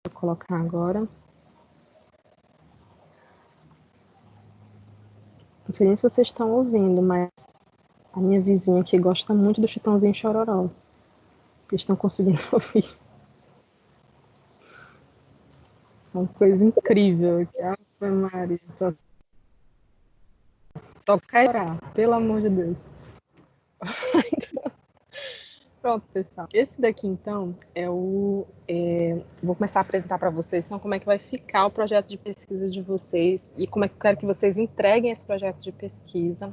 Vou colocar agora. Não sei nem se vocês estão ouvindo, mas a minha vizinha aqui gosta muito do Chitãozinho Chororó. Vocês estão conseguindo ouvir? Uma coisa incrível. Que Ave Maria. Tocar e orar, pelo amor de Deus. Pronto, pessoal. Esse daqui, então, vou começar a apresentar para vocês, então, como é que vai ficar o projeto de pesquisa de vocês e como é que eu quero que vocês entreguem esse projeto de pesquisa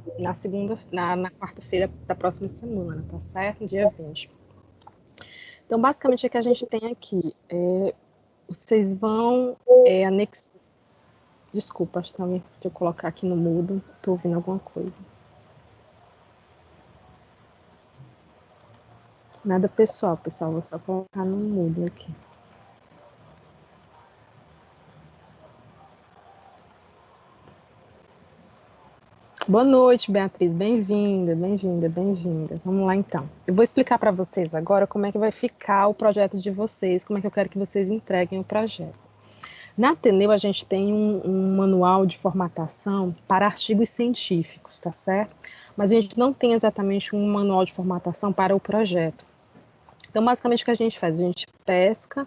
na quarta-feira da próxima semana, tá certo? Dia 20. Então, basicamente, o que a gente tem aqui vocês vão anexar. Desculpa, acho que deixa eu colocar aqui no mudo, estou ouvindo alguma coisa. Nada pessoal, pessoal, vou só colocar no mudo aqui. Boa noite, Beatriz, bem-vinda, bem-vinda, bem-vinda. Vamos lá, então. Eu vou explicar para vocês agora como é que vai ficar o projeto de vocês, como é que eu quero que vocês entreguem o projeto. Na Ateneu, a gente tem um manual de formatação para artigos científicos, tá certo? Mas a gente não tem exatamente um manual de formatação para o projeto. Então, basicamente, o que a gente faz? A gente pesca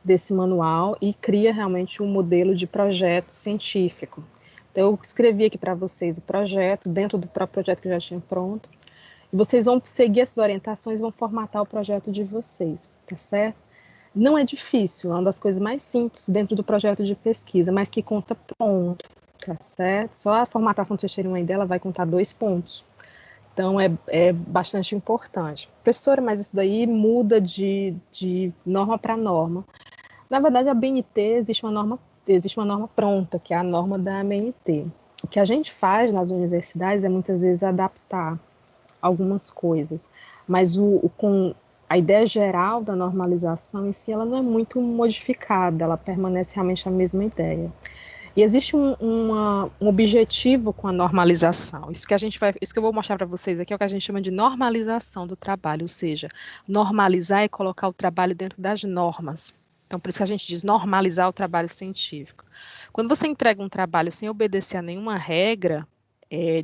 desse manual e cria realmente um modelo de projeto científico. Então, eu escrevi aqui para vocês o projeto, dentro do próprio projeto que eu já tinha pronto, e vocês vão seguir essas orientações e vão formatar o projeto de vocês, tá certo? Não é difícil, é uma das coisas mais simples dentro do projeto de pesquisa, mas que conta ponto, tá certo? Só a formatação, para vocês terem uma ideia, ela vai contar 2 pontos. Então, é bastante importante. Professora, mas isso daí muda de norma para norma. Na verdade, a BNT existe uma norma pronta, que é a norma da BNT. O que a gente faz nas universidades é muitas vezes adaptar algumas coisas, mas com a ideia geral da normalização em si, ela não é muito modificada, ela permanece realmente a mesma ideia. E existe um objetivo com a normalização. Isso que eu vou mostrar para vocês aqui é o que a gente chama de normalização do trabalho, ou seja, normalizar é colocar o trabalho dentro das normas. Então, por isso que a gente diz normalizar o trabalho científico. Quando você entrega um trabalho sem obedecer a nenhuma regra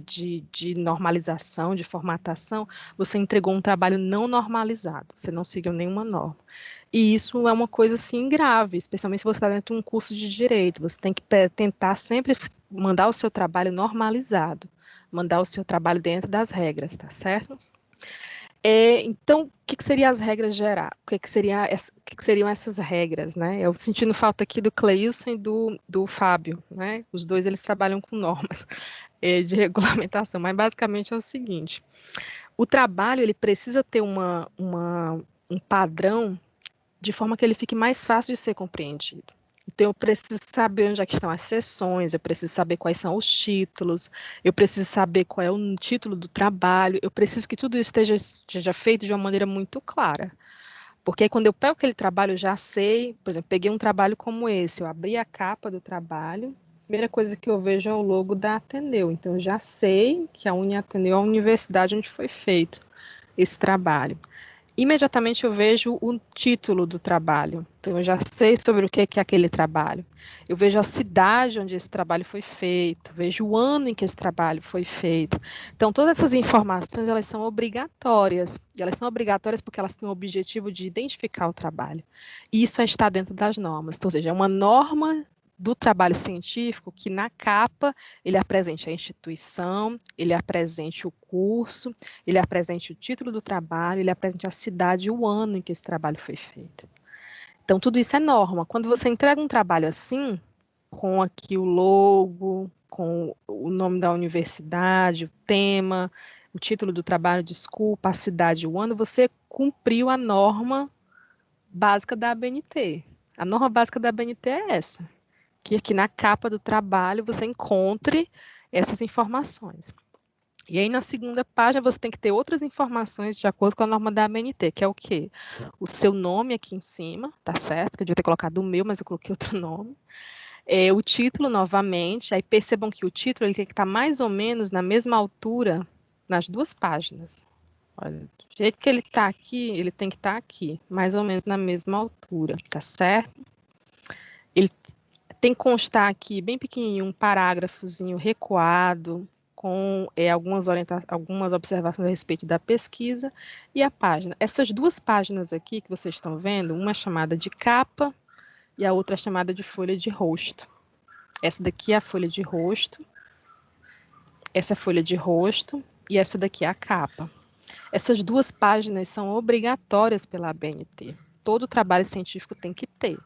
de normalização, de formatação, você entregou um trabalho não normalizado, você não seguiu nenhuma norma. E isso é uma coisa, assim, grave, especialmente se você está dentro de um curso de direito. Você tem que tentar sempre mandar o seu trabalho normalizado, mandar o seu trabalho dentro das regras, tá certo? Então, o que seriam as regras gerais? O que seriam essas regras, né? Eu sentindo falta aqui do Cleilson e do Fábio, né? Os dois, eles trabalham com normas de regulamentação, mas basicamente é o seguinte, o trabalho, ele precisa ter um padrão de forma que ele fique mais fácil de ser compreendido. Então, eu preciso saber onde é que estão as seções, eu preciso saber quais são os títulos, eu preciso saber qual é o título do trabalho, eu preciso que tudo isso esteja feito de uma maneira muito clara. Porque aí, quando eu pego aquele trabalho, eu já sei, por exemplo, peguei um trabalho como esse, eu abri a capa do trabalho, a primeira coisa que eu vejo é o logo da Ateneu. Então, eu já sei que a Uniateneu é a universidade onde foi feito esse trabalho. Imediatamente eu vejo o título do trabalho, então eu já sei sobre o que é aquele trabalho. Eu vejo a cidade onde esse trabalho foi feito, vejo o ano em que esse trabalho foi feito. Então, todas essas informações, elas são obrigatórias, e elas são obrigatórias porque elas têm o objetivo de identificar o trabalho. E isso está dentro das normas, então, ou seja, é uma norma do trabalho científico que na capa ele apresente a instituição, ele apresente o curso, ele apresente o título do trabalho, ele apresente a cidade e o ano em que esse trabalho foi feito. Então, tudo isso é norma. Quando você entrega um trabalho assim, com aqui o logo, com o nome da universidade, o tema, o título do trabalho, desculpa, a cidade e o ano, você cumpriu a norma básica da ABNT. A norma básica da ABNT é essa, que aqui na capa do trabalho você encontre essas informações. E aí, na segunda página, você tem que ter outras informações de acordo com a norma da ABNT, que é o quê? O seu nome aqui em cima, tá certo? Que eu devia ter colocado o meu, mas eu coloquei outro nome. O título, novamente. Aí percebam que o título ele tem que estar mais ou menos na mesma altura nas duas páginas. Olha, do jeito que ele está aqui, ele tem que estar aqui, mais ou menos na mesma altura, tá certo? Ele tem que constar aqui, bem pequenininho, um parágrafozinho recuado, com algumas observações a respeito da pesquisa e a página. Essas duas páginas aqui que vocês estão vendo, uma é chamada de capa e a outra é chamada de folha de rosto. Essa daqui é a folha de rosto, essa é a folha de rosto e essa daqui é a capa. Essas duas páginas são obrigatórias pela ABNT. Todo trabalho científico tem que ter,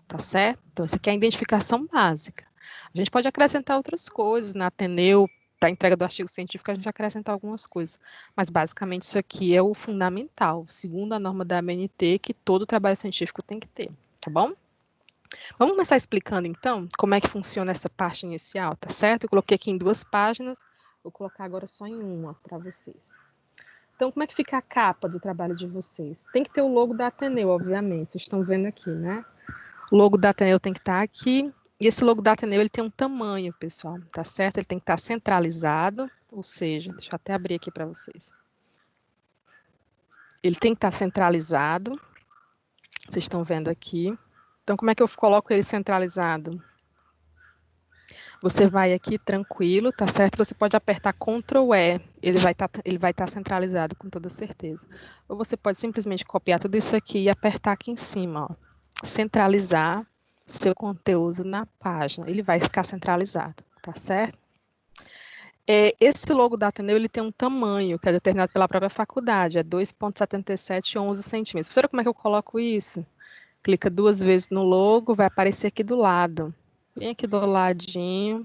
tá certo? Então, isso aqui é a identificação básica. A gente pode acrescentar outras coisas, na Ateneu, para a entrega do artigo científico, a gente acrescenta algumas coisas. Mas, basicamente, isso aqui é o fundamental, segundo a norma da ABNT, que todo trabalho científico tem que ter, tá bom? Vamos começar explicando, então, como é que funciona essa parte inicial, tá certo? Eu coloquei aqui em duas páginas, vou colocar agora só em uma para vocês. Então, como é que fica a capa do trabalho de vocês? Tem que ter o logo da Ateneu, obviamente, vocês estão vendo aqui, né? O logo da Ateneu tem que estar aqui, e esse logo da Ateneu, ele tem um tamanho, pessoal, tá certo? Ele tem que estar centralizado, ou seja, deixa eu até abrir aqui para vocês. Ele tem que estar centralizado, vocês estão vendo aqui. Então, como é que eu coloco ele centralizado? Você vai aqui tranquilo, tá certo? Você pode apertar Ctrl E, ele vai estar centralizado com toda certeza. Ou você pode simplesmente copiar tudo isso aqui e apertar aqui em cima, ó. Centralizar seu conteúdo na página. Ele vai ficar centralizado, tá certo? Esse logo da Ateneu, ele tem um tamanho que é determinado pela própria faculdade, é 2,7711 centímetros. Professora, como é que eu coloco isso? Clica duas vezes no logo, vai aparecer aqui do lado. Bem aqui do ladinho.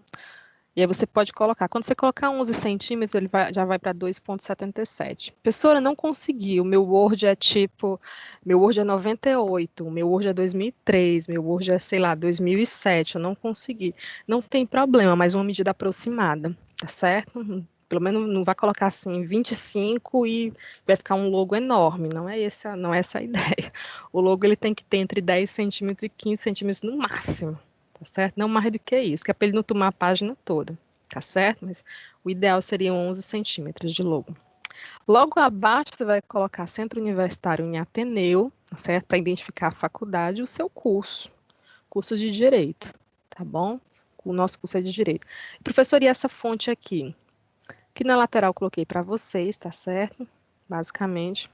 E aí você pode colocar. Quando você colocar 11 centímetros, ele já vai para 2,77. Professora, não consegui. O meu Word é meu Word é 98, o meu Word é 2003, meu Word é, sei lá, 2007. Eu não consegui. Não tem problema, mas uma medida aproximada, tá certo? Pelo menos não vai colocar assim 25 e vai ficar um logo enorme. Não é essa a ideia. O logo ele tem que ter entre 10 centímetros e 15 centímetros no máximo. Tá certo? Não mais do que isso, que é para ele não tomar a página toda, tá certo? Mas o ideal seria 11 centímetros de logo. Logo abaixo, você vai colocar Centro Universitário em Ateneu, tá certo? Para identificar a faculdade e o seu curso de Direito, tá bom? O nosso curso é de Direito. Professor, e essa fonte aqui? Aqui na lateral eu coloquei para vocês, tá certo? Basicamente.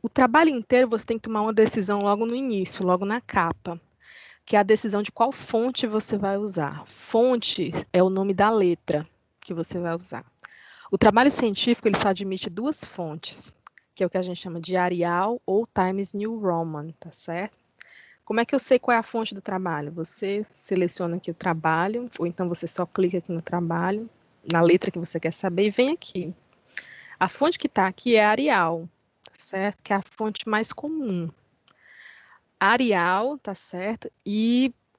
O trabalho inteiro você tem que tomar uma decisão logo no início, logo na capa, que é a decisão de qual fonte você vai usar. Fonte é o nome da letra que você vai usar. O trabalho científico ele só admite duas fontes, que é o que a gente chama de Arial ou Times New Roman, tá certo? Como é que eu sei qual é a fonte do trabalho? Você seleciona aqui o trabalho, ou então você só clica aqui no trabalho, na letra que você quer saber e vem aqui. A fonte que está aqui é Arial, tá certo? Que é a fonte mais comum. Arial, tá certo?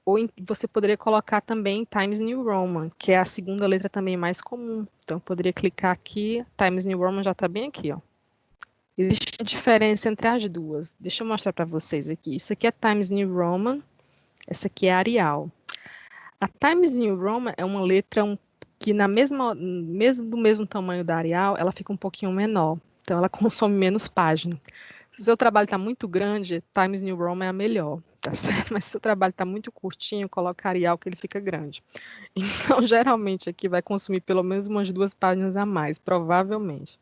Ou você poderia colocar também Times New Roman, que é a segunda letra também mais comum. Então, eu poderia clicar aqui, Times New Roman já está bem aqui, ó. Existe uma diferença entre as duas. Deixa eu mostrar para vocês aqui. Isso aqui é Times New Roman, essa aqui é Arial. A Times New Roman é uma letra que do mesmo tamanho da Arial, ela fica um pouquinho menor. Então, ela consome menos página. Se o seu trabalho está muito grande, Times New Roman é a melhor, tá certo? Mas se o seu trabalho está muito curtinho, coloca Arial que ele fica grande. Então, geralmente aqui vai consumir pelo menos umas 2 páginas a mais, provavelmente.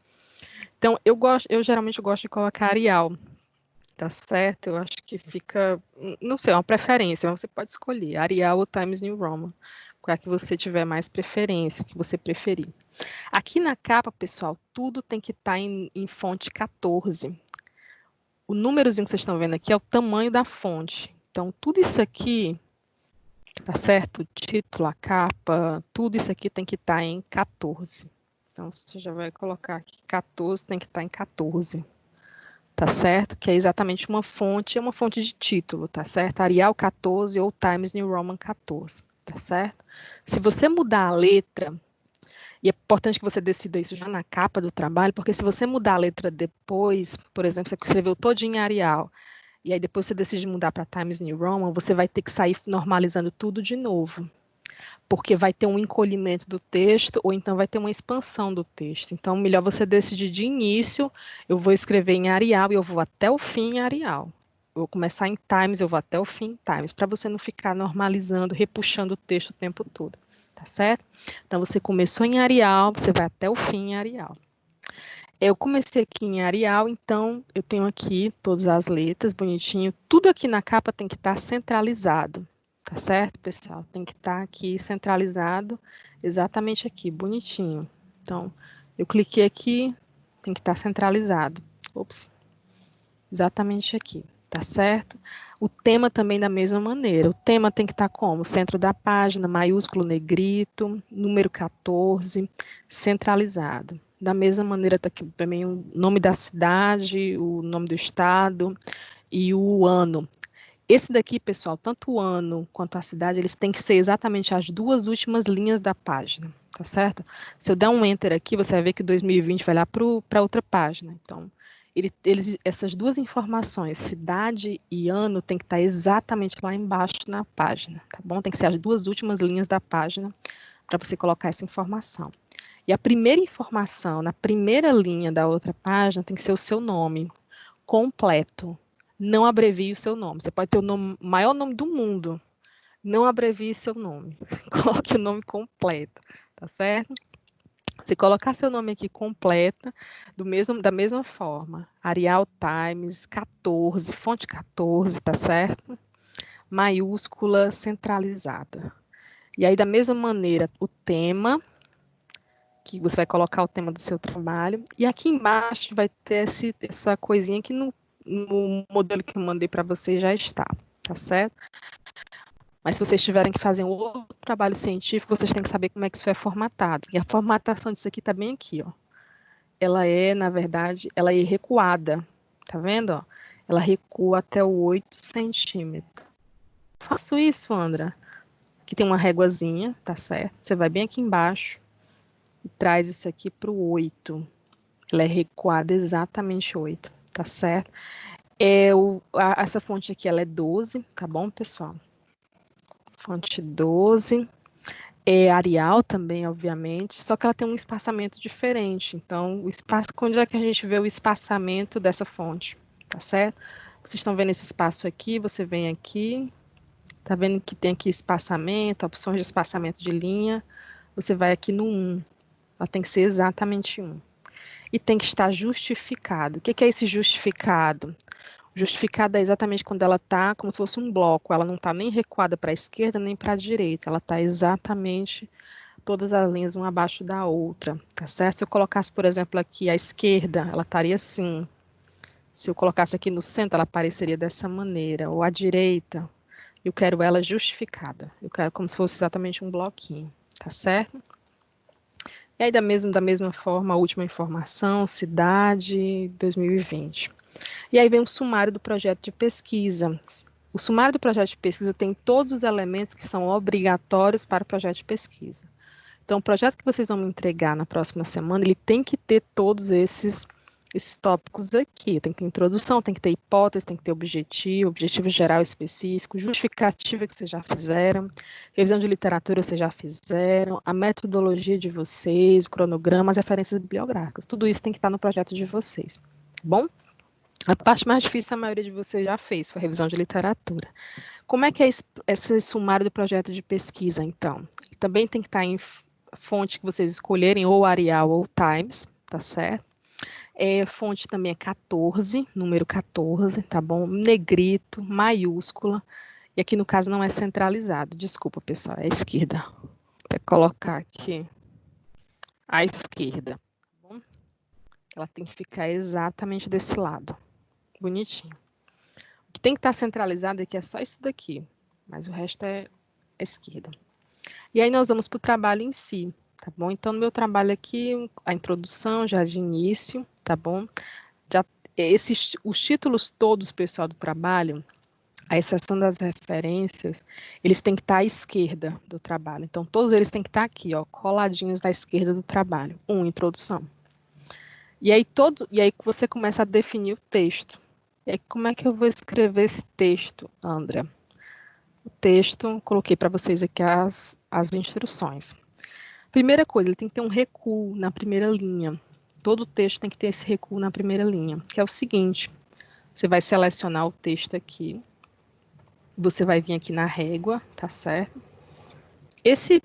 Então, eu geralmente gosto de colocar Arial, tá certo? Eu acho que fica, não sei, é uma preferência, mas você pode escolher Arial ou Times New Roman, qual é que você tiver mais preferência, o que você preferir. Aqui na capa, pessoal, tudo tem que estar em fonte 14. O númerozinho que vocês estão vendo aqui é o tamanho da fonte. Então, tudo isso aqui, tá certo? O título, a capa, tudo isso aqui tem que estar em 14. Então, você já vai colocar aqui 14, tem que estar em 14. Tá certo? Que é exatamente uma fonte de título, tá certo? Arial 14 ou Times New Roman 14, tá certo? Se você mudar a letra, e é importante que você decida isso já na capa do trabalho, porque se você mudar a letra depois, por exemplo, você escreveu todinho em Arial, e aí depois você decide mudar para Times New Roman, você vai ter que sair normalizando tudo de novo, porque vai ter um encolhimento do texto, ou então vai ter uma expansão do texto. Então, melhor você decidir de início, eu vou escrever em Arial e eu vou até o fim em Arial. vou começar em Times, eu vou até o fim em Times, para você não ficar normalizando, repuxando o texto o tempo todo, tá certo? Então, você começou em Arial, você vai até o fim em Arial. Eu comecei aqui em Arial, então eu tenho aqui todas as letras, bonitinho. Tudo aqui na capa tem que estar centralizado, tá certo, pessoal? Tem que estar aqui centralizado, exatamente aqui, bonitinho. Então, eu cliquei aqui, tem que estar centralizado. Ops, exatamente aqui, tá certo? O tema também da mesma maneira. O tema tem que estar como? Centro da página, maiúsculo, negrito, número 14, centralizado. Da mesma maneira está aqui também o nome da cidade, o nome do estado e o ano. Esse daqui, pessoal, tanto o ano quanto a cidade, eles têm que ser exatamente as duas últimas linhas da página, tá certo? Se eu der um enter aqui, você vai ver que 2020 vai lá para outra página. Então, essas duas informações, cidade e ano, tem que estar exatamente lá embaixo na página, tá bom? Tem que ser as duas últimas linhas da página para você colocar essa informação. E a primeira informação, na primeira linha da outra página, tem que ser o seu nome completo. Não abrevie o seu nome. Você pode ter o maior nome do mundo. Não abrevie seu nome. Coloque o nome completo, tá certo? Se colocar seu nome aqui completo, da mesma forma, Arial Times 14, fonte 14, tá certo? Maiúscula centralizada. E aí, da mesma maneira, o tema, que você vai colocar o tema do seu trabalho, e aqui embaixo vai ter essa coisinha que no modelo que eu mandei para vocês já está, tá certo? Mas se vocês tiverem que fazer um outro trabalho científico, vocês têm que saber como é que isso é formatado. E a formatação disso aqui está bem aqui, ó. Ela é, na verdade, ela é recuada, tá vendo, ó? Ela recua até o 8 centímetros. Faço isso, Andra. Aqui tem uma réguazinha, tá certo? Você vai bem aqui embaixo e traz isso aqui para o 8. Ela é recuada exatamente 8, tá certo? Essa fonte aqui, ela é 12, tá bom, pessoal? Fonte 12. É Arial também, obviamente, só que ela tem um espaçamento diferente. Então, onde é que a gente vê o espaçamento dessa fonte? Tá certo? Vocês estão vendo esse espaço aqui, você vem aqui, tá vendo que tem aqui espaçamento, opções de espaçamento de linha, você vai aqui no 1. Ela tem que ser exatamente 1. E tem que estar justificado. O que é esse justificado? Justificada é exatamente quando ela está como se fosse um bloco, ela não está nem recuada para a esquerda nem para a direita, ela está exatamente todas as linhas uma abaixo da outra, tá certo? Se eu colocasse, por exemplo, aqui à esquerda, ela estaria assim. Se eu colocasse aqui no centro, ela apareceria dessa maneira, ou à direita, eu quero ela justificada, eu quero como se fosse exatamente um bloquinho, tá certo? E aí, da mesma forma, a última informação, cidade 2020. E aí vem o sumário do projeto de pesquisa. O sumário do projeto de pesquisa tem todos os elementos que são obrigatórios para o projeto de pesquisa. Então, o projeto que vocês vão me entregar na próxima semana, ele tem que ter todos esses tópicos aqui. Tem que ter introdução, tem que ter hipótese, tem que ter objetivo geral específico, justificativa que vocês já fizeram, revisão de literatura vocês já fizeram, a metodologia de vocês, o cronograma, as referências bibliográficas. Tudo isso tem que estar no projeto de vocês, tá bom? A parte mais difícil a maioria de vocês já fez, foi a revisão de literatura. Como é que é esse sumário do projeto de pesquisa, então? Também tem que estar em fonte que vocês escolherem, ou Arial ou Times, tá certo? Fonte também é 14, número 14, tá bom? Negrito, maiúscula, e aqui no caso não é centralizado, desculpa pessoal, é a esquerda. Vou colocar aqui à esquerda, tá bom? Ela tem que ficar exatamente desse lado, bonitinho. O que tem que estar centralizado aqui é só isso daqui, mas o resto é à esquerda. E aí nós vamos para o trabalho em si, tá bom? Então, no meu trabalho aqui, a introdução já de início, tá bom? Já, os títulos todos, pessoal, do trabalho, a exceção das referências, eles têm que estar à esquerda do trabalho. Então, todos eles têm que estar aqui, ó, coladinhos da esquerda do trabalho. Introdução. E aí você começa a definir o texto. E aí, como é que eu vou escrever esse texto, André? O texto, coloquei para vocês aqui as instruções. Primeira coisa, ele tem que ter um recuo na primeira linha. Todo o texto tem que ter esse recuo na primeira linha, que é o seguinte: Você vai selecionar o texto aqui. Você vai vir aqui na régua, tá certo? Esse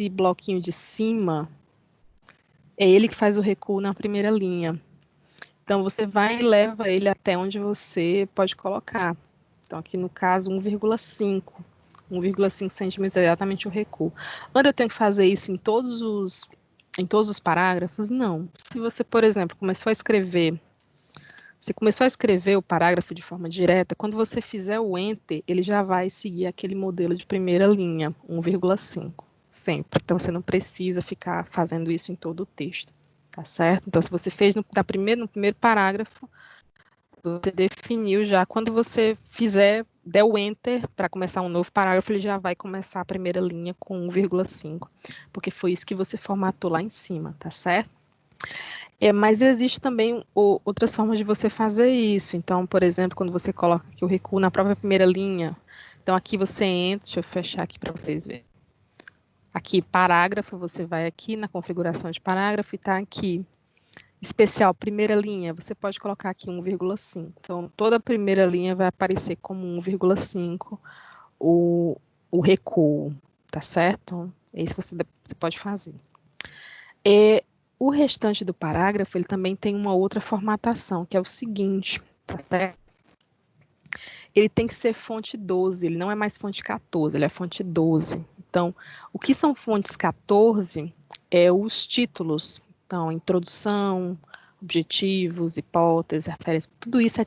bloquinho de cima é ele que faz o recuo na primeira linha. Então, você vai e leva ele até onde você pode colocar. Então, aqui no caso, 1,5. 1,5 centímetros é exatamente o recuo. Quando eu tenho que fazer isso em todos os parágrafos? Não. Se você, por exemplo, começou a escrever o parágrafo de forma direta, quando você fizer o Enter, ele já vai seguir aquele modelo de primeira linha, 1,5, sempre. Então, você não precisa ficar fazendo isso em todo o texto, tá certo? Então, se você fez no primeiro parágrafo, você definiu já, quando você der o Enter para começar um novo parágrafo, ele já vai começar a primeira linha com 1,5, porque foi isso que você formatou lá em cima, tá certo? Mas existe também outras formas de você fazer isso. Então, por exemplo, quando você coloca aqui o recuo na própria primeira linha, então aqui você entra, deixa eu fechar aqui para vocês verem. Aqui, parágrafo, você vai aqui na configuração de parágrafo e está aqui. Especial, primeira linha, você pode colocar aqui 1,5. Então, toda a primeira linha vai aparecer como 1,5 o recuo, tá certo? Então, é isso que você pode fazer. O restante do parágrafo, ele também tem uma outra formatação, que é o seguinte, tá certo? Ele tem que ser fonte 12, ele não é mais fonte 14, ele é fonte 12. Então, o que são fontes 14 é os títulos. Então, introdução, objetivos, hipóteses, referência, tudo isso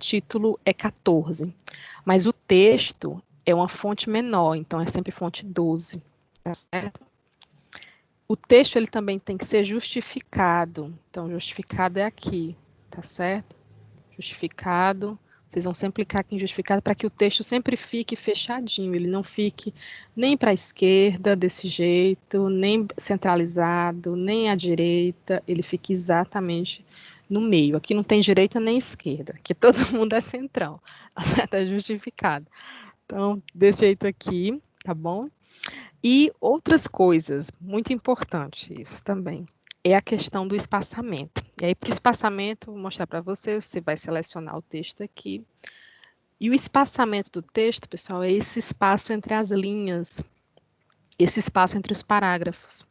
é 14. Mas o texto é uma fonte menor, então é sempre fonte 12, tá certo? O texto ele também tem que ser justificado. Então, justificado é aqui, tá certo? Justificado. Vocês vão sempre clicar aqui em justificado para que o texto sempre fique fechadinho. Ele não fique nem para a esquerda desse jeito, nem centralizado, nem à direita. Ele fique exatamente no meio. Aqui não tem direita nem esquerda. Aqui todo mundo é central. Tá certo? É justificado. Então, desse jeito aqui, tá bom? E outras coisas, muito importante isso também, é a questão do espaçamento. E aí, para o espaçamento, vou mostrar para você, você vai selecionar o texto aqui. E o espaçamento do texto, pessoal, é esse espaço entre as linhas, esse espaço entre os parágrafos.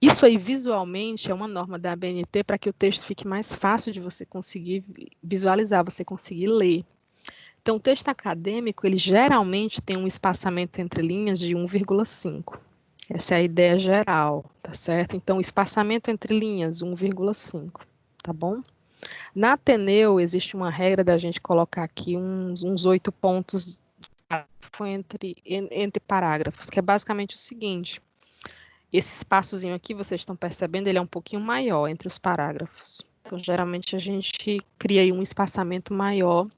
Isso aí, visualmente, é uma norma da ABNT para que o texto fique mais fácil de você conseguir visualizar, você conseguir ler. Então, o texto acadêmico, ele geralmente tem um espaçamento entre linhas de 1,5. Essa é a ideia geral, tá certo? Então, espaçamento entre linhas, 1,5, tá bom? Na Ateneu, existe uma regra da gente colocar aqui uns 8 pontos entre parágrafos, que é basicamente o seguinte. Esse espaçozinho aqui, vocês estão percebendo, ele é um pouquinho maior entre os parágrafos. Então, geralmente, a gente cria aí um espaçamento maior,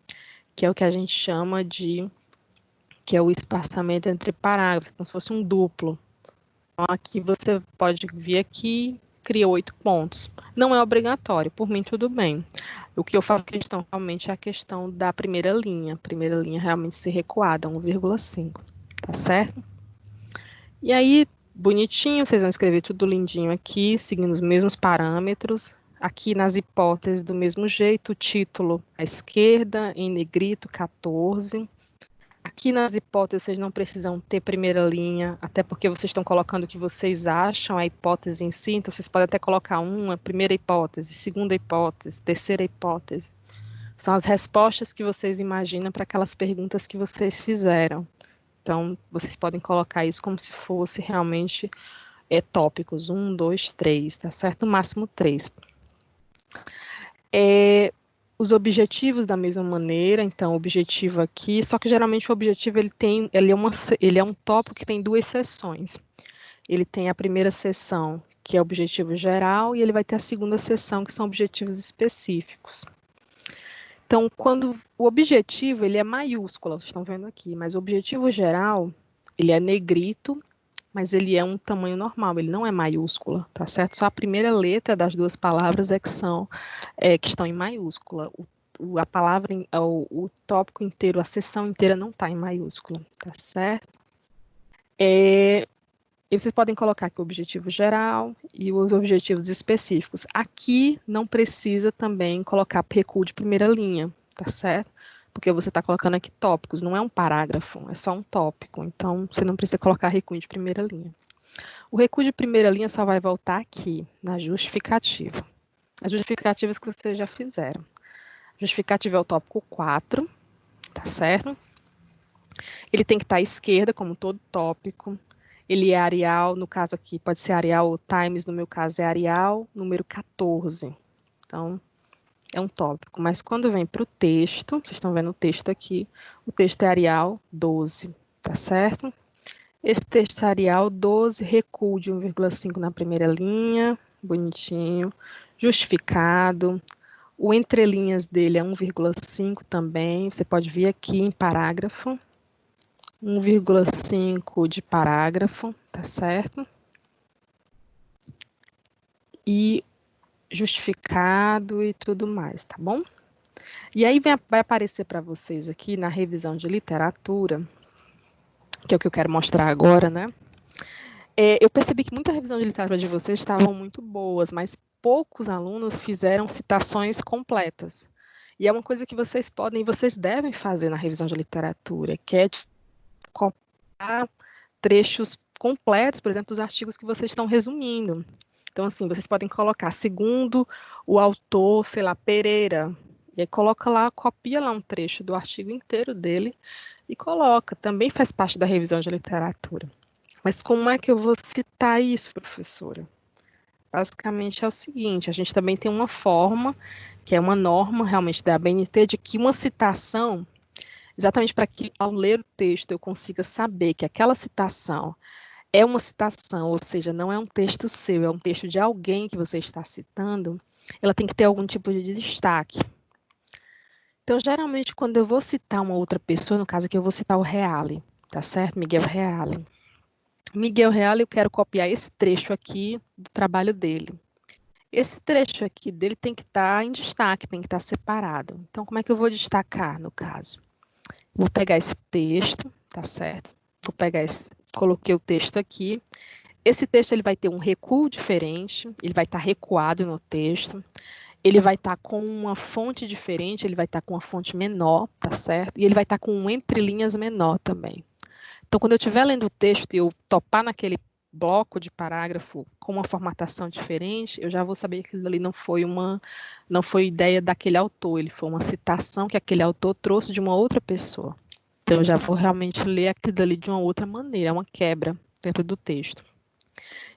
que é o que a gente chama que é o espaçamento entre parágrafos, como se fosse um duplo. Então, aqui você pode vir aqui, cria 8 pontos. Não é obrigatório, por mim tudo bem. O que eu faço questão realmente é a questão da primeira linha. A primeira linha realmente ser recuada, 1,5, tá certo? E aí, bonitinho, vocês vão escrever tudo lindinho aqui, seguindo os mesmos parâmetros. Aqui nas hipóteses do mesmo jeito, o título à esquerda, em negrito, 14. Aqui nas hipóteses vocês não precisam ter primeira linha, até porque vocês estão colocando o que vocês acham, a hipótese em si, então vocês podem até colocar uma primeira hipótese, segunda hipótese, terceira hipótese. São as respostas que vocês imaginam para aquelas perguntas que vocês fizeram. Então, vocês podem colocar isso como se fosse realmente tópicos, 1, 2, 3, tá certo? No máximo 3. Os objetivos da mesma maneira, então, o objetivo aqui, só que geralmente o objetivo ele é um tópico que tem 2 seções. Ele tem a primeira seção, que é objetivo geral, e ele vai ter a segunda seção, que são objetivos específicos. Então, quando o objetivo, ele é maiúsculo, vocês estão vendo aqui, mas o objetivo geral, ele é negrito, mas ele é um tamanho normal, ele não é maiúscula, tá certo? Só a primeira letra das 2 palavras que estão em maiúscula. A palavra, o tópico inteiro, a seção inteira não está em maiúscula, tá certo? E vocês podem colocar aqui o objetivo geral e os objetivos específicos. Aqui não precisa também colocar recuo de primeira linha, tá certo? Porque você está colocando aqui tópicos, não é um parágrafo, é só um tópico. Então, você não precisa colocar recuo de primeira linha. O recuo de primeira linha só vai voltar aqui, na justificativa. As justificativas que vocês já fizeram. Justificativa é o tópico 4, tá certo? Ele tem que estar à esquerda, como todo tópico. Ele é Arial, no caso aqui, pode ser Arial Times, no meu caso é Arial, número 14. Então, é um tópico. Mas quando vem para o texto, vocês estão vendo o texto aqui, o texto é Arial 12, tá certo? Esse texto é Arial 12, recuo de 1,5 na primeira linha, bonitinho, justificado. O entrelinhas dele é 1,5 também, você pode vir aqui em parágrafo. 1,5 de parágrafo, tá certo? E justificado e tudo mais, tá bom? E aí vai aparecer para vocês aqui na revisão de literatura, que é o que eu quero mostrar agora, né? Eu percebi que muita revisão de literatura de vocês estavam muito boas, mas poucos alunos fizeram citações completas. E é uma coisa que vocês podem e vocês devem fazer na revisão de literatura, que é copiar trechos completos, por exemplo, dos artigos que vocês estão resumindo. Então, assim, vocês podem colocar, segundo o autor, sei lá, Pereira, e aí coloca lá, copia lá um trecho do artigo inteiro dele e coloca. Também faz parte da revisão de literatura. Mas como é que eu vou citar isso, professora? Basicamente é o seguinte, a gente também tem uma forma, que é uma norma realmente da ABNT, de que uma citação, exatamente para que ao ler o texto eu consiga saber que aquela citação é uma citação, ou seja, não é um texto seu, é um texto de alguém que você está citando, ela tem que ter algum tipo de destaque. Então, geralmente, quando eu vou citar uma outra pessoa, no caso aqui eu vou citar o Reale, tá certo? Miguel Reale. Miguel Reale, eu quero copiar esse trecho aqui do trabalho dele. Esse trecho aqui dele tem que estar em destaque, tem que estar separado. Então, como é que eu vou destacar, no caso? Vou pegar esse texto, tá certo? Vou pegar esse, coloquei o texto aqui. Esse texto ele vai ter um recuo diferente, ele vai estar recuado no texto, ele vai estar com uma fonte diferente, ele vai estar com uma fonte menor, tá certo? E ele vai estar com um entrelinhas menor também. Então, quando eu estiver lendo o texto e eu topar naquele bloco de parágrafo com uma formatação diferente, eu já vou saber que aquilo ali não foi ideia daquele autor, ele foi uma citação que aquele autor trouxe de uma outra pessoa. Então, eu já vou realmente ler aquilo ali de uma outra maneira, é uma quebra dentro do texto.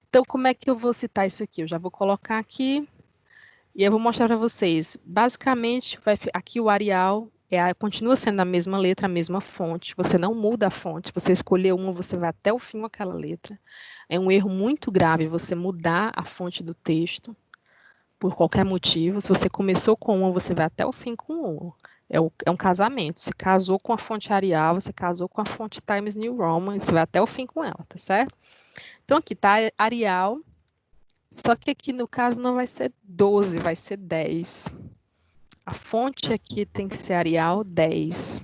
Então, como é que eu vou citar isso aqui? Eu já vou colocar aqui e eu vou mostrar para vocês. Basicamente, aqui o Arial continua sendo a mesma letra, a mesma fonte. Você não muda a fonte. Você escolheu uma, você vai até o fim com aquela letra. É um erro muito grave você mudar a fonte do texto por qualquer motivo. Se você começou com uma, você vai até o fim com uma. É um casamento. Você casou com a fonte Arial, você casou com a fonte Times New Roman, você vai até o fim com ela, tá certo? Então, aqui está Arial, só que aqui no caso não vai ser 12, vai ser 10. A fonte aqui tem que ser Arial 10.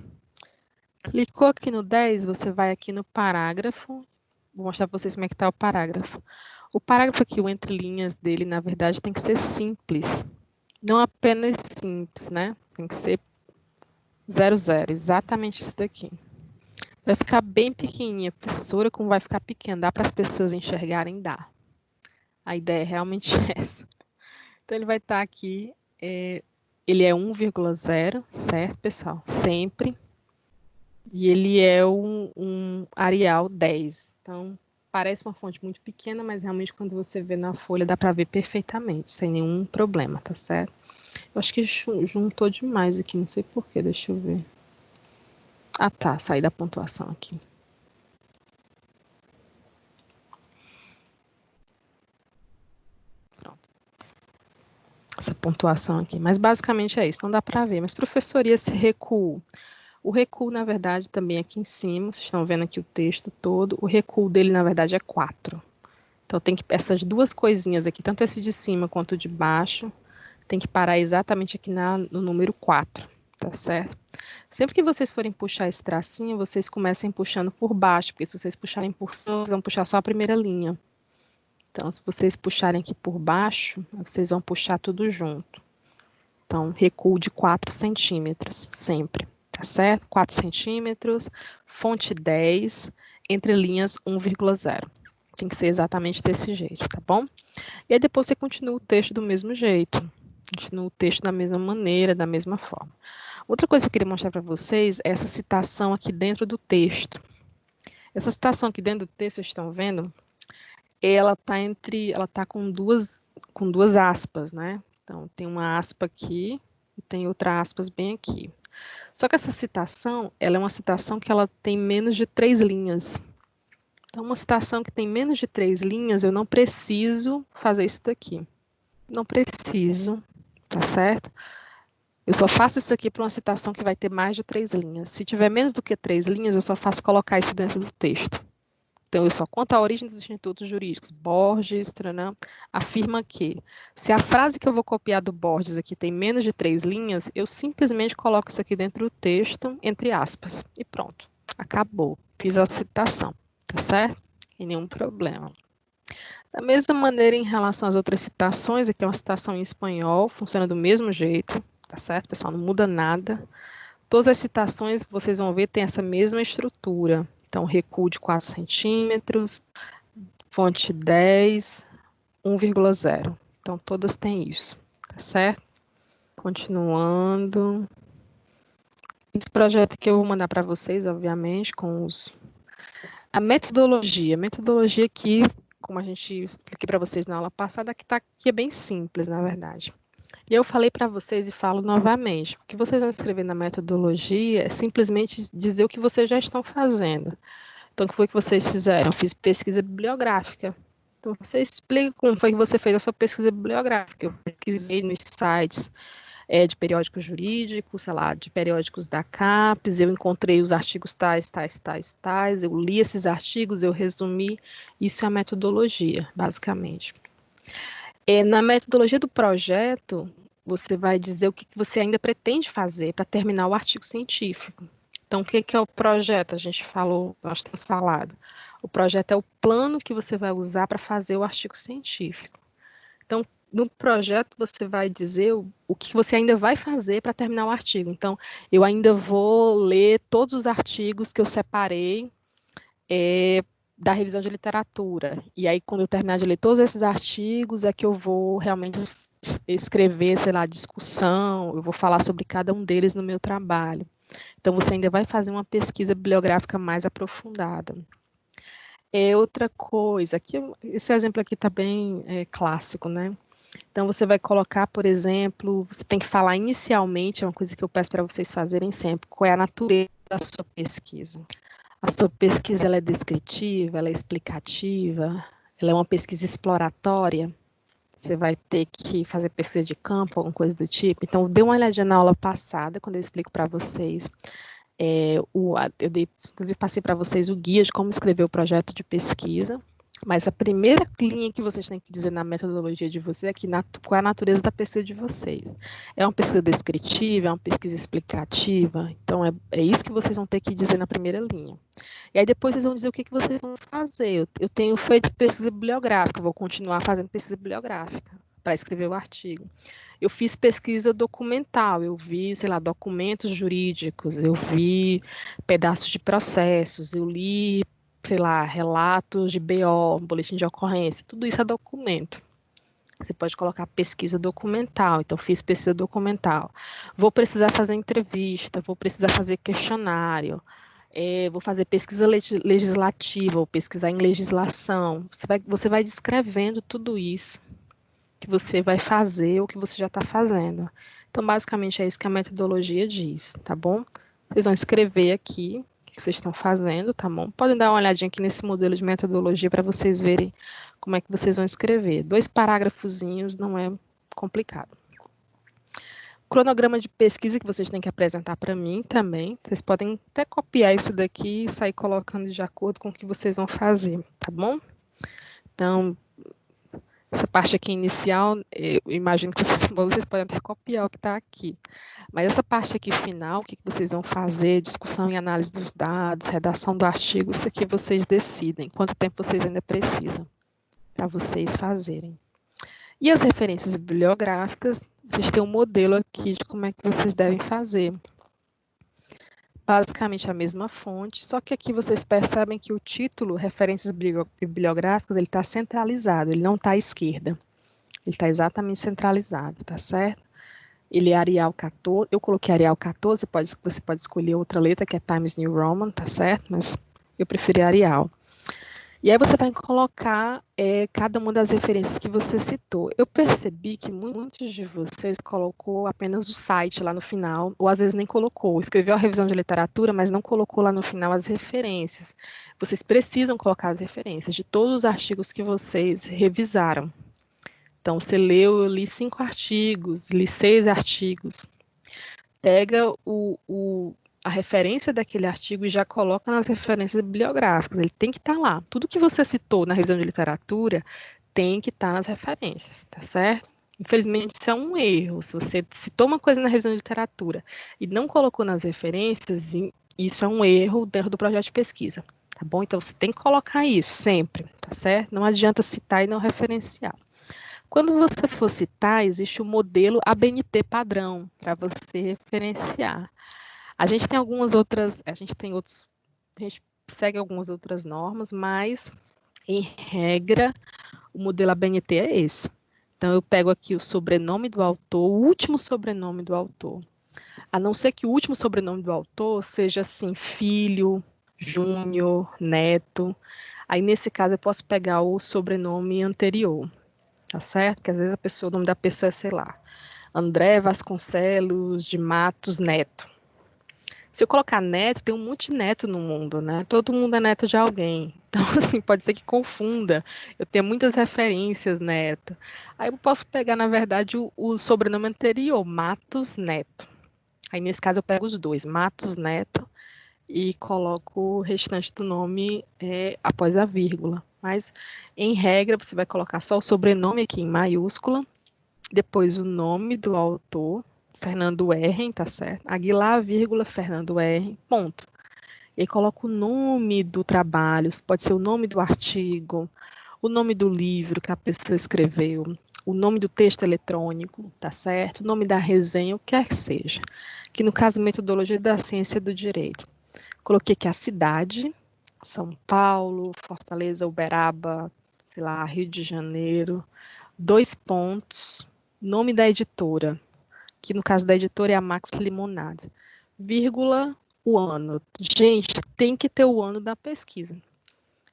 Clicou aqui no 10, você vai aqui no parágrafo. Vou mostrar para vocês como é que está o parágrafo. O parágrafo aqui, o entre linhas dele, na verdade, tem que ser simples. Não apenas simples, né? Tem que ser 00, exatamente isso daqui. Vai ficar bem pequenininha, professora, como vai ficar pequena? Dá para as pessoas enxergarem? Dá. A ideia é realmente essa. Então, ele vai estar aqui, ele é 1,0, certo, pessoal? Sempre. E ele é um Arial 10. Então, parece uma fonte muito pequena, mas realmente quando você vê na folha dá para ver perfeitamente, sem nenhum problema, tá certo? Eu acho que juntou demais aqui, não sei porquê, deixa eu ver. Ah, tá, saí da pontuação aqui. Pronto. Essa pontuação aqui, mas basicamente é isso, não dá para ver. Mas, professor, e esse recuo? O recuo, na verdade, também aqui em cima, vocês estão vendo aqui o texto todo, o recuo dele, na verdade, é 4. Então, tem que essas duas coisinhas aqui, tanto esse de cima quanto o de baixo, tem que parar exatamente aqui no número 4, tá certo? Sempre que vocês forem puxar esse tracinho, vocês comecem puxando por baixo, porque se vocês puxarem por cima, vocês vão puxar só a primeira linha. Então, se vocês puxarem aqui por baixo, vocês vão puxar tudo junto. Então, recuo de 4 centímetros, sempre, tá certo? 4 centímetros, fonte 10, entre linhas 1,0. Tem que ser exatamente desse jeito, tá bom? E aí depois você continua o texto do mesmo jeito. Continua o texto da mesma maneira, da mesma forma. Outra coisa que eu queria mostrar para vocês é essa citação aqui dentro do texto. Essa citação aqui dentro do texto, vocês estão vendo? Ela tá com duas aspas, né? Então, tem uma aspa aqui e tem outra aspas bem aqui. Só que essa citação, ela é uma citação que ela tem menos de 3 linhas. Então, uma citação que tem menos de 3 linhas, eu não preciso fazer isso daqui. Não preciso, tá certo? Eu só faço isso aqui para uma citação que vai ter mais de 3 linhas. Se tiver menos do que 3 linhas, eu só faço colocar isso dentro do texto. Então, eu só conto a origem dos institutos jurídicos. Borges, Tranã, afirma que, se a frase que eu vou copiar do Borges aqui tem menos de 3 linhas, eu simplesmente coloco isso aqui dentro do texto, entre aspas, e pronto. Acabou. Fiz a citação, tá certo? Sem nenhum problema. Da mesma maneira, em relação às outras citações, aqui é uma citação em espanhol, funciona do mesmo jeito, tá certo, pessoal? Não muda nada. Todas as citações, vocês vão ver, tem essa mesma estrutura. Então, recuo de 4 centímetros, fonte 10, 1,0. Então, todas têm isso, tá certo? Continuando. Esse projeto que eu vou mandar para vocês, obviamente, com a metodologia. A metodologia aqui, como a gente expliquei para vocês na aula passada, que é bem simples, na verdade. E eu falei para vocês e falo novamente, o que vocês vão escrever na metodologia é simplesmente dizer o que vocês já estão fazendo. Então, o que foi que vocês fizeram? Eu fiz pesquisa bibliográfica. Então, você explica como foi que você fez a sua pesquisa bibliográfica. Eu pesquisei nos sites de periódicos jurídicos, sei lá, de periódicos da CAPES, eu encontrei os artigos tais, tais, tais, tais, eu li esses artigos, eu resumi. Isso é a metodologia, basicamente. Na metodologia do projeto, você vai dizer o que você ainda pretende fazer para terminar o artigo científico. Então, o que é o projeto? A gente falou, nós temos falado. O projeto é o plano que você vai usar para fazer o artigo científico. Então, no projeto, você vai dizer o que você ainda vai fazer para terminar o artigo. Então, eu ainda vou ler todos os artigos que eu separei da revisão de literatura. E aí, quando eu terminar de ler todos esses artigos, é que eu vou realmente escrever, sei lá, discussão, eu vou falar sobre cada um deles no meu trabalho. Então, você ainda vai fazer uma pesquisa bibliográfica mais aprofundada. Outra coisa, aqui, esse exemplo aqui está bem clássico, né? Então, você vai colocar, por exemplo, você tem que falar inicialmente, é uma coisa que eu peço para vocês fazerem sempre, qual é a natureza da sua pesquisa. A sua pesquisa ela é descritiva, ela é explicativa, ela é uma pesquisa exploratória. Você vai ter que fazer pesquisa de campo, alguma coisa do tipo. Então, dê uma olhadinha na aula passada, quando eu explico para vocês. Inclusive, passei para vocês o guia de como escrever o projeto de pesquisa. Mas a primeira linha que vocês têm que dizer na metodologia de vocês é qual é a natureza da pesquisa de vocês. É uma pesquisa descritiva, é uma pesquisa explicativa? Então, é isso que vocês vão ter que dizer na primeira linha. E aí depois vocês vão dizer o que vocês vão fazer. Eu tenho feito pesquisa bibliográfica, vou continuar fazendo pesquisa bibliográfica para escrever o artigo. Eu fiz pesquisa documental, eu vi, sei lá, documentos jurídicos, eu vi pedaços de processos, eu li, sei lá, relatos de BO, boletim de ocorrência, tudo isso é documento. Você pode colocar pesquisa documental, então fiz pesquisa documental. Vou precisar fazer entrevista, vou precisar fazer questionário, vou fazer pesquisa legislativa, vou pesquisar em legislação. Você vai descrevendo tudo isso que você vai fazer ou que você já está fazendo. Então, basicamente, é isso que a metodologia diz, tá bom? Vocês vão escrever aqui o que vocês estão fazendo, tá bom? Podem dar uma olhadinha aqui nesse modelo de metodologia para vocês verem como é que vocês vão escrever. 2 parágrafozinhos não é complicado. Cronograma de pesquisa que vocês têm que apresentar para mim também. Vocês podem até copiar isso daqui e sair colocando de acordo com o que vocês vão fazer, tá bom? Então, Essa parte aqui inicial, eu imagino que vocês podem até copiar o que está aqui. Mas essa parte aqui final, o que vocês vão fazer, discussão e análise dos dados, redação do artigo, isso aqui vocês decidem, quanto tempo vocês ainda precisam para vocês fazerem. E as referências bibliográficas, vocês têm um modelo aqui de como é que vocês devem fazer. Basicamente a mesma fonte, só que aqui vocês percebem que o título, referências bibliográficas, ele está centralizado, ele não está à esquerda. Ele está exatamente centralizado, tá certo? Ele é Arial 14, eu coloquei Arial 14, você pode escolher outra letra, que é Times New Roman, tá certo? Mas eu preferi Arial. E aí você vai colocar cada uma das referências que você citou. Eu percebi que muitos de vocês colocou apenas o site lá no final, ou às vezes nem colocou. Escreveu a revisão de literatura, mas não colocou lá no final as referências. Vocês precisam colocar as referências de todos os artigos que vocês revisaram. Então, você leu, eu li 5 artigos, li 6 artigos. Pega a referência daquele artigo e já coloca nas referências bibliográficas. Ele tem que estar lá. Tudo que você citou na revisão de literatura tem que estar nas referências, tá certo? Infelizmente, isso é um erro. Se você citou uma coisa na revisão de literatura e não colocou nas referências, isso é um erro dentro do projeto de pesquisa, tá bom? Então, você tem que colocar isso sempre, tá certo? Não adianta citar e não referenciar. Quando você for citar, existe o modelo ABNT padrão para você referenciar. A gente tem algumas outras, a gente segue algumas outras normas, mas, em regra, o modelo ABNT é esse. Então, eu pego aqui o sobrenome do autor, o último sobrenome do autor. A não ser que o último sobrenome do autor seja, assim, filho, júnior, neto. Aí, nesse caso, eu posso pegar o sobrenome anterior. Tá certo? Que às vezes o nome da pessoa é, sei lá, André Vasconcelos de Matos Neto. Se eu colocar neto, tem um monte de neto no mundo, né? Todo mundo é neto de alguém. Então, assim, pode ser que confunda. Eu tenho muitas referências neto. Aí eu posso pegar, na verdade, o sobrenome anterior, Matos Neto. Aí, nesse caso, eu pego os dois, Matos Neto, e coloco o restante do nome após a vírgula. Mas, em regra, você vai colocar só o sobrenome aqui em maiúscula, depois o nome do autor, Fernando R, tá certo? Aguilar, vírgula, Fernando R, ponto. E aí coloca o nome do trabalho, pode ser o nome do artigo, o nome do livro que a pessoa escreveu, o nome do texto eletrônico, tá certo? O nome da resenha, o que quer que seja. Que no caso, metodologia da ciência do direito. Coloquei aqui a cidade, São Paulo, Fortaleza, Uberaba, sei lá, Rio de Janeiro, 2 pontos, nome da editora, que no caso da editora é a Max Limonade, vírgula, o ano. Gente, tem que ter o ano da pesquisa.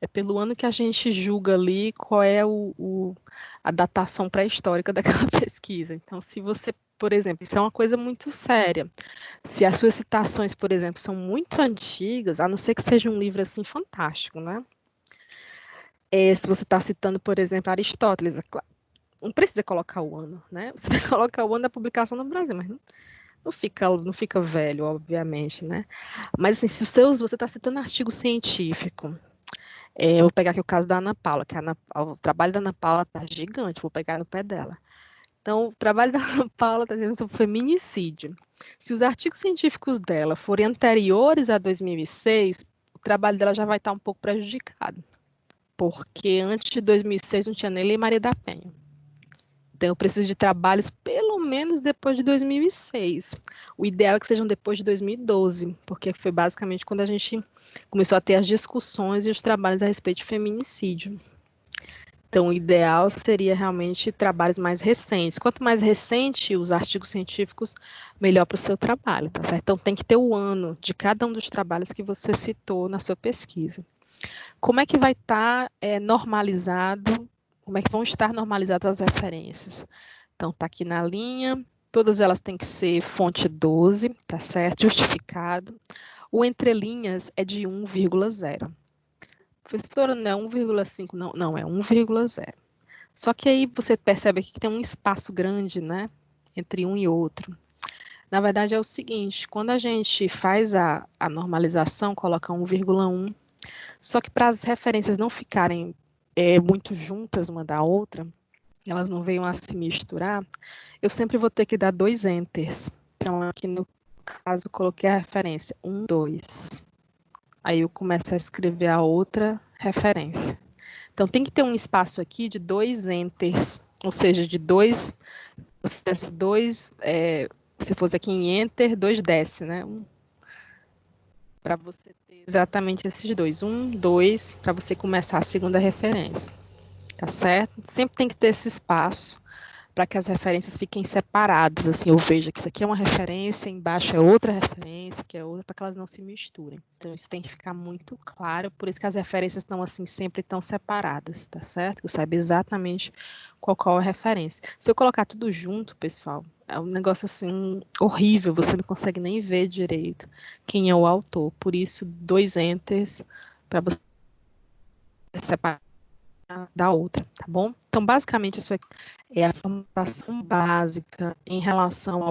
É pelo ano que a gente julga ali qual é a datação pré-histórica daquela pesquisa. Então, se você, por exemplo, isso é uma coisa muito séria. Se as suas citações, por exemplo, são muito antigas, a não ser que seja um livro assim fantástico, né? Se você está citando, por exemplo, Aristóteles, não precisa colocar o ano, né? Você vai colocar o ano da publicação no Brasil, mas não fica velho, obviamente, né? Mas assim, se você está citando artigo científico, eu vou pegar aqui o caso da Ana Paula, que o trabalho da Ana Paula está gigante, vou pegar no pé dela. Então, o trabalho da Ana Paula está dizendo sobre feminicídio. Se os artigos científicos dela forem anteriores a 2006, o trabalho dela já vai estar um pouco prejudicado, porque antes de 2006 não tinha nem Lei Maria da Penha. Então, eu preciso de trabalhos pelo menos depois de 2006. O ideal é que sejam depois de 2012, porque foi basicamente quando a gente começou a ter as discussões e os trabalhos a respeito de feminicídio. Então, o ideal seria realmente trabalhos mais recentes. Quanto mais recente os artigos científicos, melhor para o seu trabalho, tá certo? Então, tem que ter o ano de cada um dos trabalhos que você citou na sua pesquisa. Como é que vai estar normalizado? Como é que vão estar normalizadas as referências? Então, está aqui na linha, todas elas têm que ser fonte 12, tá certo? Justificado. O entre linhas é de 1,0. Professora, não é 1,5, não, é 1,0. Só que aí você percebe aqui que tem um espaço grande, né? Entre um e outro. Na verdade, é o seguinte, quando a gente faz a normalização, coloca 1,1, só que para as referências não ficarem muito juntas uma da outra, elas não venham a se misturar, eu sempre vou ter que dar 2 enters. Então, aqui no caso, eu coloquei a referência 1, 2. Aí eu começo a escrever a outra referência. Então, tem que ter um espaço aqui de 2 enters, ou seja, de 2, se fosse aqui em enter, 2 desce, né? Para você ter exatamente esses dois. 1, 2, para você começar a segunda referência. Tá certo? Sempre tem que ter esse espaço para que as referências fiquem separadas, assim, eu vejo que isso aqui é uma referência, embaixo é outra referência, que é outra, para que elas não se misturem. Então, isso tem que ficar muito claro, por isso que as referências estão, assim, sempre tão separadas, tá certo? Eu saiba exatamente qual é a referência. Se eu colocar tudo junto, pessoal, é um negócio, assim, horrível, você não consegue nem ver direito quem é o autor. Por isso, 2 enters, para você separar da outra, tá bom? Então, basicamente, isso é a formatação básica em relação ao